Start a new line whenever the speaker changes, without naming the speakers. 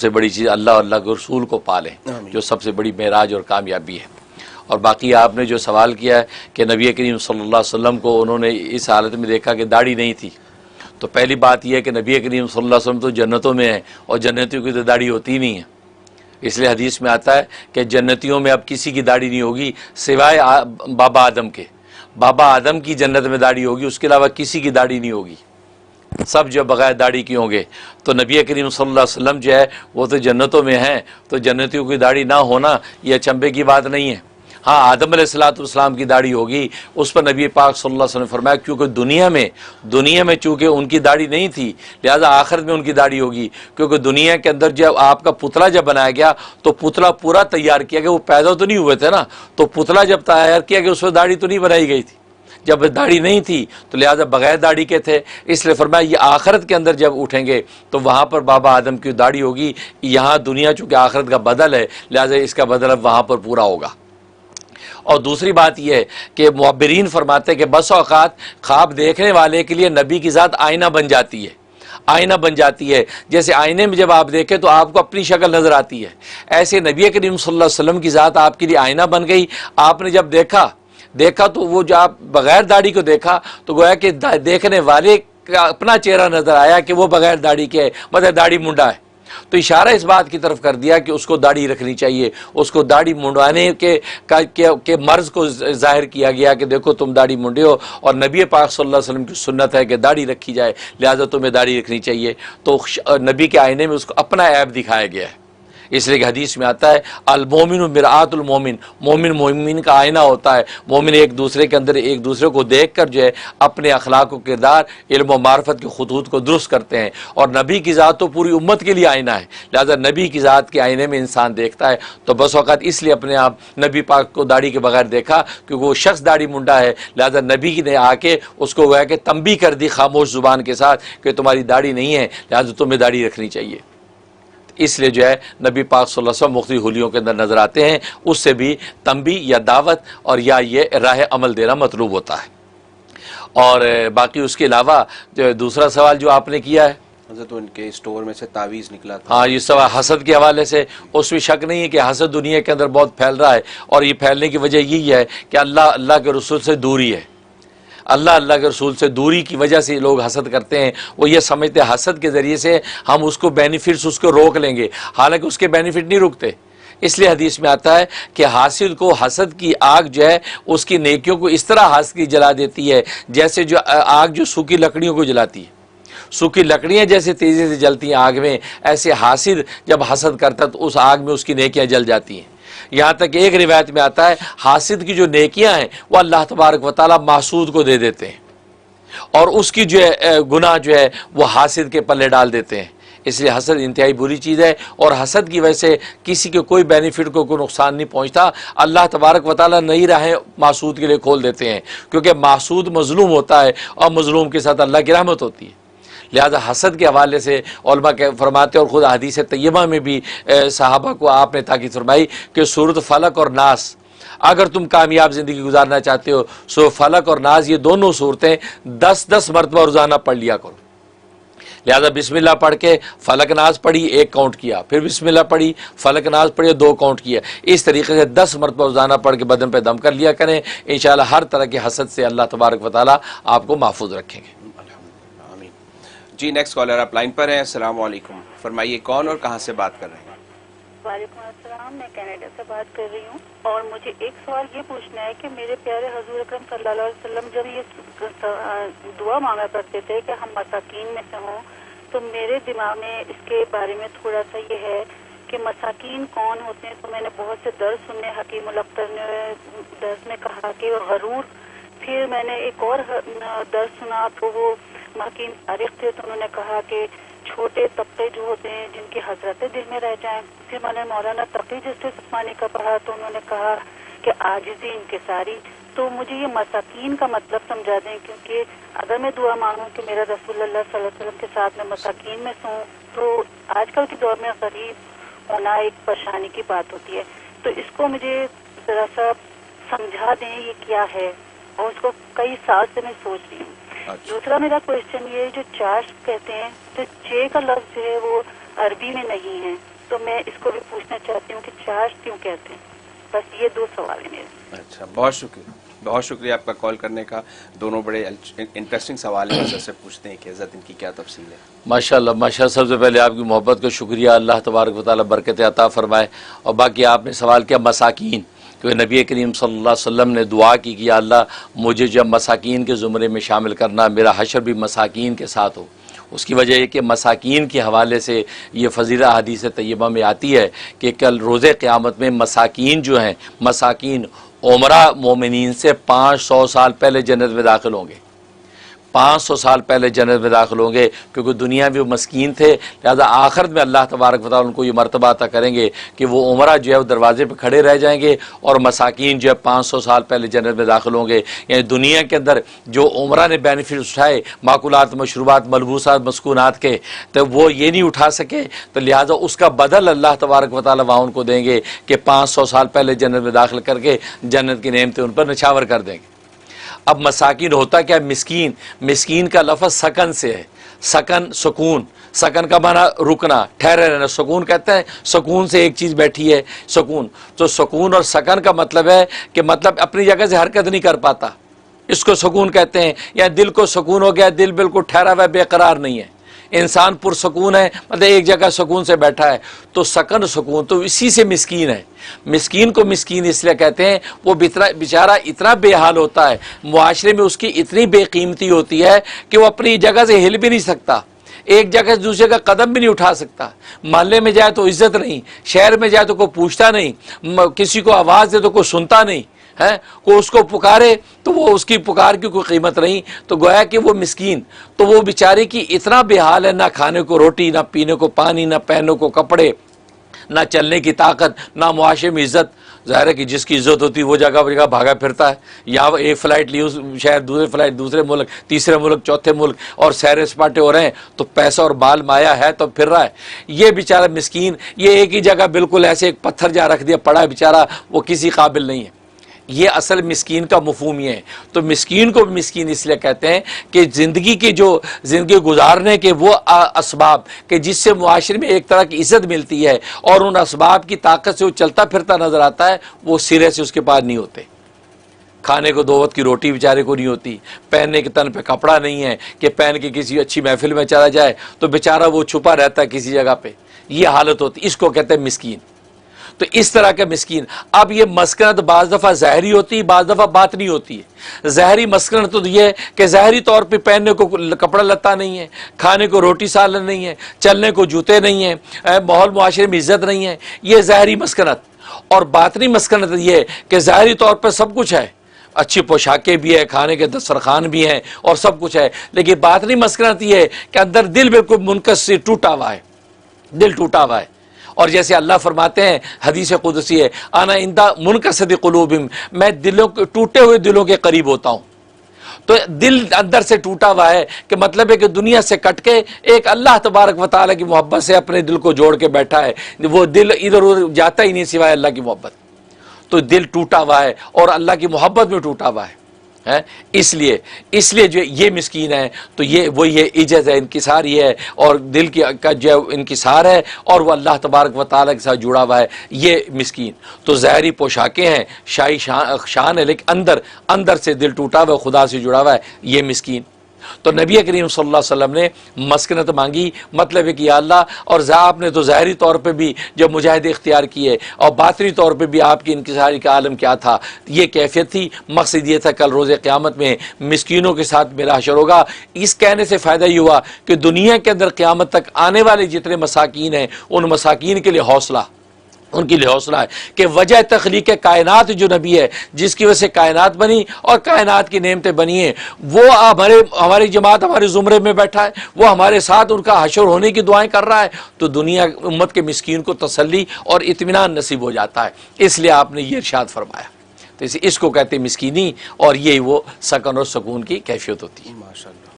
سے بڑی چیز اللہ اور اللہ کے رسول کو پالیں، جو سب سے بڑی معراج اور کامیابی ہے۔ اور باقی آپ نے جو سوال کیا ہے کہ نبی کریم صلی اللہ علیہ وسلم کو انہوں نے اس حالت میں دیکھا کہ داڑھی نہیں تھی، تو پہلی بات یہ ہے کہ نبی کریم صلی اللہ علیہ وسلم تو جنتوں میں ہیں اور جنتیوں کی تو داڑھی ہوتی ہی نہیں ہے۔ اس لیے حدیث میں آتا ہے کہ جنتیوں میں اب کسی کی داڑھی نہیں ہوگی سوائے بابا آدم کے۔ بابا آدم کی جنت میں داڑھی ہوگی، اس کے علاوہ کسی کی داڑھی نہیں ہوگی، سب جو بغیر داڑھی کی ہوں گے۔ تو نبی کریم صلی اللہ علیہ وسلم جو ہے وہ تو جنتوں میں ہیں، تو جنتیوں کی داڑھی نہ ہونا یہ اچنبے کی بات نہیں ہے۔ ہاں آدم علیہ السلام کی داڑھی ہوگی، اس پر نبی پاک صلی اللہ علیہ وسلم نے فرمایا کیونکہ دنیا میں چونکہ ان کی داڑھی نہیں تھی، لہذا آخرت میں ان کی داڑھی ہوگی، کیونکہ دنیا کے اندر جب آپ کا پتلا جب بنایا گیا تو پتلا پورا تیار کیا گیا، وہ پیدا تو نہیں ہوئے تھے نا، تو پتلا جب تیار کیا گیا اس میں داڑھی تو نہیں بنائی گئی تھی، جب داڑھی نہیں تھی تو لہٰذا بغیر داڑھی کے تھے، اس لیے فرمایا یہ آخرت کے اندر جب اٹھیں گے تو وہاں پر بابا آدم کی داڑھی ہوگی۔ یہاں دنیا چونکہ آخرت کا بدل ہے لہٰذا اس کا بدل اب وہاں پر پورا ہوگا۔ اور دوسری بات یہ ہے کہ معبرین فرماتے ہیں کہ بس اوقات خواب دیکھنے والے کے لیے نبی کی ذات آئینہ بن جاتی ہے، آئینہ بن جاتی ہے، جیسے آئینے میں جب آپ دیکھیں تو آپ کو اپنی شکل نظر آتی ہے، ایسے نبی کریم صلی اللہ علیہ وسلم کی ذات آپ کے لیے آئینہ بن گئی۔ آپ نے جب دیکھا تو وہ جو آپ بغیر داڑھی کو دیکھا تو گویا کہ دیکھنے والے کا اپنا چہرہ نظر آیا کہ وہ بغیر داڑھی کے ہے، مطلب داڑھی منڈا ہے، تو اشارہ اس بات کی طرف کر دیا کہ اس کو داڑھی رکھنی چاہیے، اس کو داڑھی منڈوانے کے مرض کو ظاہر کیا گیا کہ دیکھو تم داڑھی منڈے ہو، اور نبی پاک صلی اللہ علیہ وسلم کی سنت ہے کہ داڑھی رکھی جائے، لہذا تمہیں داڑھی رکھنی چاہیے، تو نبی کے آئینے میں اس کو اپنا عیب دکھایا گیا ہے۔ اس لیے کہ حدیث میں آتا ہے المومن مرآت المومن، مومن کا آئینہ ہوتا ہے، مومن ایک دوسرے کے اندر ایک دوسرے کو دیکھ کر جو ہے اپنے اخلاق و کردار، علم و معرفت کے خطوط کو درست کرتے ہیں، اور نبی کی ذات تو پوری امت کے لیے آئینہ ہے، لہذا نبی کی ذات کے آئینے میں انسان دیکھتا ہے، تو بس اوقات اس لیے اپنے آپ نبی پاک کو داڑھی کے بغیر دیکھا کیونکہ وہ شخص داڑھی منڈا ہے، لہذا نبی نے آ کے اس کو گویا کہ تنبیہ کر دی خاموش زبان کے ساتھ کہ تمہاری داڑھی نہیں ہے لہذا تمہیں داڑھی رکھنی چاہیے۔ اس لیے جو ہے نبی پاک صلی اللہ علیہ وسلم مختلف حلیوں کے اندر نظر آتے ہیں، اس سے بھی تنبیہ یا دعوت اور یا یہ راہ عمل دینا مطلوب ہوتا ہے۔ اور باقی اس کے علاوہ جو دوسرا سوال جو آپ نے کیا ہے
حضرت ان کے اسٹور میں سے تعویذ نکلا تھا،
ہاں یہ سوال حسد کے حوالے سے، اس میں شک نہیں ہے کہ حسد دنیا کے اندر بہت پھیل رہا ہے، اور یہ پھیلنے کی وجہ یہی ہے کہ اللہ کے رسول سے دوری ہے، اللہ کے رسول سے دوری کی وجہ سے لوگ حسد کرتے ہیں، وہ یہ سمجھتے ہیں حسد کے ذریعے سے ہم اس کو بینیفٹس اس کو روک لیں گے، حالانکہ اس کے بینیفٹ نہیں رکتے۔ اس لیے حدیث میں آتا ہے کہ حاسد کو حسد کی آگ جو ہے اس کی نیکیوں کو اس طرح حسد کی جلا دیتی ہے جیسے جو آگ جو سوکھی لکڑیوں کو جلاتی ہے، سوکھی لکڑیاں جیسے تیزی سے جلتی ہیں آگ میں، ایسے حاسد جب حسد کرتا ہے تو اس آگ میں اس کی نیکیاں جل جاتی ہیں۔ یہاں تک کہ ایک روایت میں آتا ہے حاسد کی جو نیکیاں ہیں وہ اللہ تبارک و تعالیٰ محسود کو دے دیتے ہیں، اور اس کی جو ہے گناہ جو ہے وہ حاسد کے پلے ڈال دیتے ہیں۔ اس لیے حسد انتہائی بری چیز ہے، اور حسد کی وجہ سے کسی کے کوئی بینیفٹ کو کوئی نقصان نہیں پہنچتا، اللہ تبارک و تعالیٰ نئی راہیں محسود کے لیے کھول دیتے ہیں، کیونکہ محسود مظلوم ہوتا ہے اور مظلوم کے ساتھ اللہ کی رحمت ہوتی ہے۔ لہذا حسد کے حوالے سے علماء فرماتے ہیں، اور خود حدیث طیبہ میں بھی صحابہ کو آپ نے تاکید فرمائی کہ سورۃ فلق اور ناس، اگر تم کامیاب زندگی گزارنا چاہتے ہو سو فلق اور ناس یہ دونوں صورتیں 10 مرتبہ روزانہ پڑھ لیا کرو۔ لہذا بسم اللہ پڑھ کے فلق ناز پڑھی 1 کاؤنٹ کیا، پھر بسم اللہ پڑھی فلق ناز پڑھی 2 کاؤنٹ کیا، اس طریقے سے 10 مرتبہ روزانہ پڑھ کے بدن پہ دم کر لیا کریں، انشاءاللہ ہر طرح کے حسد سے اللہ تبارک و تعالیٰ آپ کو محفوظ رکھیں گے۔
آمین۔ جی نیکسٹ کالر آپ لائن پر ہیں، السلام علیکم، فرمائیے کون اور کہاں سے بات کر رہے ہیں؟
وعلیکم السلام، میں کینیڈا سے بات کر رہی ہوں، اور مجھے ایک سوال یہ پوچھنا ہے کہ میرے پیارے حضور اکرم صلی اللہ علیہ وسلم جب یہ دعا مانگا کرتے تھے کہ ہم مساکین میں سے ہوں، تو میرے دماغ میں اس کے بارے میں تھوڑا سا یہ ہے کہ مساکین کون ہوتے ہیں، تو میں نے بہت سے درس سنے، حکیم الاختر نے درس میں کہا کہ غرور، پھر میں نے ایک اور درس سنا تو وہ حکیم تاریخ تھے تو انہوں نے کہا کہ چھوٹے طبقے جو ہوتے ہیں جن کی حضرتیں دل میں رہ جائیں، پھر میں نے مولانا تقی جسٹس عثمانی کا پڑھا تو انہوں نے کہا کہ عاجزی انکساری، تو مجھے یہ مساکین کا مطلب سمجھا دیں، کیونکہ اگر میں دعا مانگوں کہ میرا رسول اللہ صلی اللہ علیہ وسلم کے ساتھ میں مساکین میں سوں تو آج کل کے دور میں غریب ہونا ایک پریشانی کی بات ہوتی ہے، تو اس کو مجھے ذرا سا سمجھا دیں یہ کیا ہے، اور اس کو کئی سال سے میں سوچ رہی ہوں۔ دوسرا میرا کوشچن یہ جو چاش کہتے ہیں، تو چے کا لفظ جو ہے وہ عربی میں نہیں ہے، تو میں اس کو بھی پوچھنا چاہتی ہوں کہ چارج کیوں کہتے ہیں. بس یہ 2 سوال ہیں میرے.
اچھا، بہت شکریہ آپ کا کال کرنے کا. دونوں بڑے انٹرسٹنگ سوال ہیں، حضرت سے پوچھتے ہیں کہ حضرت ان کی کیا تفصیل ہے.
ماشاءاللہ ماشاءاللہ. سب سے پہلے آپ کی محبت کو شکریہ، اللہ تبارک و تعالیٰ برکت عطا فرمائے. اور باقی آپ نے سوال کیا مساکین، کہ نبی کریم صلی اللہ علیہ وسلم نے دعا کی کہ یا اللہ مجھے جب مساکین کے زمرے میں شامل کرنا، میرا حشر بھی مساکین کے ساتھ ہو. اس کی وجہ یہ کہ مساکین کے حوالے سے یہ فضیلہ حدیث طیبہ میں آتی ہے کہ کل روز قیامت میں مساکین جو ہیں، مساکین عمرہ مومنین سے 500 سال پہلے جنت میں داخل ہوں گے. 500 سال پہلے جنت میں داخل ہوں گے، کیونکہ دنیا میں وہ مسکین تھے. لہذا آخرت میں اللہ تبارک و تعالیٰ ان کو یہ مرتبہ عطا کریں گے کہ وہ عمرہ جو ہے وہ دروازے پہ کھڑے رہ جائیں گے، اور مساکین جو ہے 500 سال پہلے جنت میں داخل ہوں گے. یعنی دنیا کے اندر جو عمرہ نے بینیفٹس اٹھائے ماکولات، مشروبات، ملبوسات، مسکونات کے، تو وہ یہ نہیں اٹھا سکے، تو لہٰذا اس کا بدل اللہ تبارک و تعالیٰ وہاں ان کو دیں گے کہ 500 سال پہلے جنت میں داخل کر کے جنت کی نعمتیں ان پر نچھاور کر دیں گے. اب مساکین ہوتا کیا؟ مسکین. مسکین کا لفظ سکن سے ہے. سکن سکون، سکن کا معنی رکنا، ٹھہرے رہنا. سکون کہتے ہیں سکون سے ایک چیز بیٹھی ہے، سکون. تو سکون اور سکن کا مطلب ہے کہ مطلب اپنی جگہ سے حرکت نہیں کر پاتا، اس کو سکون کہتے ہیں. یا دل کو سکون ہو گیا، دل بالکل ٹھہرا ہوا ہے، بے قرار نہیں ہے. انسان پرسکون ہے، مطلب ایک جگہ سکون سے بیٹھا ہے. تو سکن سکون، تو اسی سے مسکین ہے. مسکین کو مسکین اس لیے کہتے ہیں وہ بیچارہ اتنا بے حال ہوتا ہے، معاشرے میں اس کی اتنی بے قیمتی ہوتی ہے کہ وہ اپنی جگہ سے ہل بھی نہیں سکتا، ایک جگہ سے دوسرے کا قدم بھی نہیں اٹھا سکتا. محلے میں جائے تو عزت نہیں، شہر میں جائے تو کوئی پوچھتا نہیں، کسی کو آواز دے تو کوئی سنتا نہیں ہے، کوئی اس کو پکارے تو وہ اس کی پکار کی کوئی قیمت نہیں. تو گویا کہ وہ مسکین، تو وہ بیچارے کی اتنا بے حال ہے، نہ کھانے کو روٹی، نہ پینے کو پانی، نہ پہننے کو کپڑے، نہ چلنے کی طاقت، نہ معاشرے میں عزت. ظاہر ہے کہ جس کی عزت ہوتی ہے وہ جگہ بھاگا پھرتا ہے. یہاں ایک فلائٹ لی اس شہر، دوسرے فلائٹ دوسرے ملک، تیسرے ملک، چوتھے ملک، اور سیر سپاٹے ہو رہے ہیں، تو پیسہ اور مال مایا ہے تو پھر رہا ہے. یہ بیچارہ مسکین، یہ ایک ہی جگہ بالکل ایسے ایک پتھر جا رکھ دیا پڑا ہے بیچارہ، وہ کسی قابل نہیں ہے. یہ اصل مسکین کا مفہوم یہ ہے. تو مسکین کو مسکین اس لیے کہتے ہیں کہ زندگی گزارنے کے وہ اسباب کہ جس سے معاشرے میں ایک طرح کی عزت ملتی ہے، اور ان اسباب کی طاقت سے وہ چلتا پھرتا نظر آتا ہے، وہ سرے سے اس کے پاس نہیں ہوتے. کھانے کو 2 وقت کی روٹی بیچارے کو نہیں ہوتی، پہننے کے تن پہ کپڑا نہیں ہے کہ پہن کے کسی اچھی محفل میں چلا جائے، تو بیچارہ وہ چھپا رہتا ہے کسی جگہ پہ. یہ حالت ہوتی، اس کو کہتے ہیں مسکین. تو اس طرح کا مسکین. اب یہ مسکنت بعض دفعہ ظاہری ہوتی ہے، بعض دفعہ باطنی ہوتی ہے. ظاہری مسکنت تو یہ ہے کہ ظاہری طور پہ پہننے کو کپڑا لتا نہیں ہے، کھانے کو روٹی سالن نہیں ہے، چلنے کو جوتے نہیں ہیں، ماحول معاشرے میں عزت نہیں ہے، یہ ظاہری مسکنت. اور باطنی مسکنت یہ ہے کہ ظاہری طور پہ سب کچھ ہے، اچھی پوشاکیں بھی ہے، کھانے کے دسترخوان بھی ہیں، اور سب کچھ ہے، لیکن باطنی مسکنت یہ ہے کہ اندر دل بالکل منکسر ٹوٹا ہوا ہے، دل ٹوٹا ہوا ہے. اور جیسے اللہ فرماتے ہیں، حدیث قدسی ہے، انا عند منکسر قلوبہم، میں ٹوٹے ہوئے دلوں کے قریب ہوتا ہوں. تو دل اندر سے ٹوٹا ہوا ہے کہ مطلب ہے کہ دنیا سے کٹ کے ایک اللہ تبارک و تعالیٰ کی محبت سے اپنے دل کو جوڑ کے بیٹھا ہے. وہ دل ادھر ادھر جاتا ہی نہیں سوائے اللہ کی محبت. تو دل ٹوٹا ہوا ہے اور اللہ کی محبت میں ٹوٹا ہوا ہے. اس لیے جو یہ مسکین ہے، تو یہ عجز ہے، انکسار یہ ہے، اور دل کا جو انکسار ہے، اور وہ اللہ تبارک و تعالیٰ کے ساتھ جڑا ہوا ہے، یہ مسکین. تو ظاہری پوشاکیں ہیں، شاہی شان ہے، لیکن اندر سے دل ٹوٹا ہوا ہے، خدا سے جڑا ہوا ہے، یہ مسکین. تو نبی کریم صلی اللہ علیہ وسلم نے مسکنت مانگی، مطلب ہے کہ یا اللہ، اور آپ نے تو ظاہری طور پہ بھی جب مجاہدے اختیار کیے، اور باطنی طور پہ بھی آپ کی انکساری کا عالم کیا تھا، یہ کیفیت تھی. مقصد یہ تھا کل روز قیامت میں مسکینوں کے ساتھ میرا حشر ہوگا. اس کہنے سے فائدہ یہ ہوا کہ دنیا کے اندر قیامت تک آنے والے جتنے مساکین ہیں، ان مساکین کے لیے حوصلہ، ان کے لیے حوصلہ ہے کہ وجہ تخلیق کائنات جو نبی ہے، جس کی وجہ سے کائنات بنی اور کائنات کی نعمتیں بنی ہیں، وہ ہماری جماعت ہمارے زمرے میں بیٹھا ہے، وہ ہمارے ساتھ ان کا حشر ہونے کی دعائیں کر رہا ہے. تو دنیا امت کے مسکین کو تسلی اور اطمینان نصیب ہو جاتا ہے. اس لیے آپ نے یہ ارشاد فرمایا. تو اس کو کہتے ہیں مسکینی، اور یہ وہ سکن اور سکون کی کیفیت ہوتی ہے.
ماشاءاللہ.